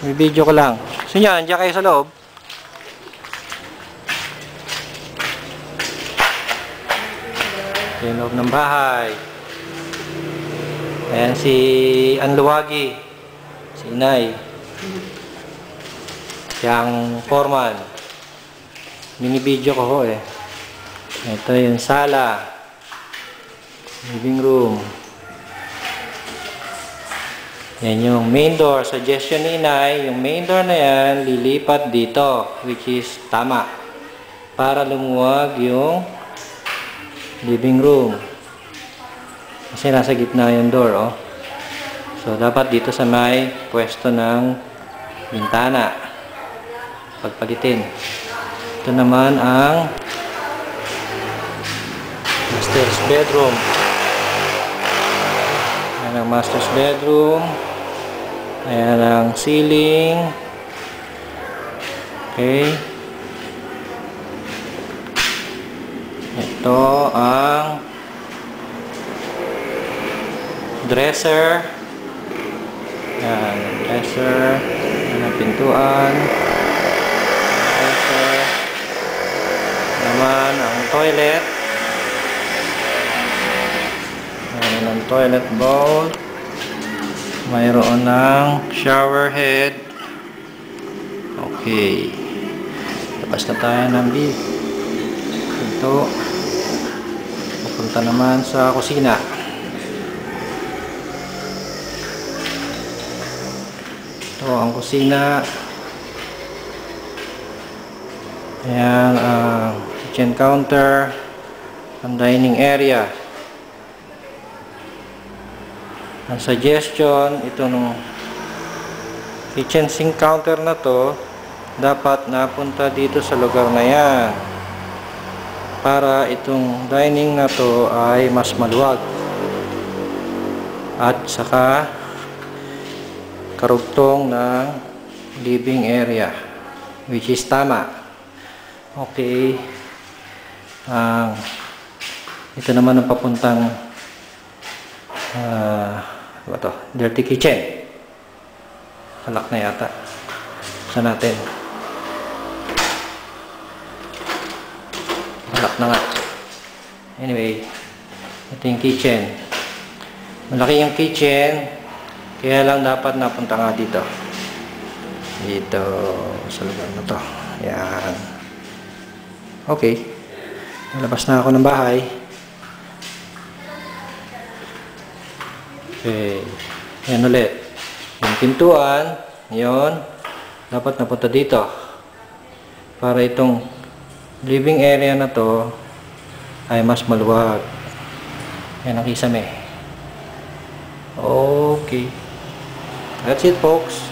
May video ko lang. So yan, diyan kayo sa loob. Yung loob ng bahay. Ayan si Anluwagi. Si Inay. Siyang foreman. Mini-video ko ho eh. Ito yung sala. Living room. Yan yung main door. Suggestion ni Inay, yung main door na yan, lilipat dito. Which is tama. Para lumuwag yung living room. Kasi nasa gitna yung door, oh. So, dapat dito sa may pwesto ng bintana. Pagpalitin. Ito naman ang master's bedroom. Ayan ang master's bedroom. Ayan ang ceiling. Okay. Ito ang dresser. Ayan, dresser. Ayan ang pintuan. Dresser. Naman ang toilet. Ayan ang toilet bowl. Mayroon ng shower head. Okay. Labas na tayo ng bib. Ito. Pupunta naman sa kusina. Ito ang kusina. Ayan ang kitchen counter. Ang dining area. Ang suggestion, ito nung kitchen sink counter na to, dapat napunta dito sa lugar na yan. Para itong dining na to ay mas maluwag. At saka karugtong ng living area. Which is tama. Okay. Ito naman ang papuntang ano to? Dirty kitchen. Halak na yata. Saan natin? Halak na nga. Anyway, ito yung kitchen. Malaki yung kitchen, kaya lang dapat napunta nga dito. Dito sa lugar na to. Ayan. Okay. Nalabas na ako ng bahay. Okay. Yan ulit. Yung pintuan, yun, dapat napunta dito. Para itong living area na to ay mas maluwag. Yan ang kisame. Okay. That's it, folks.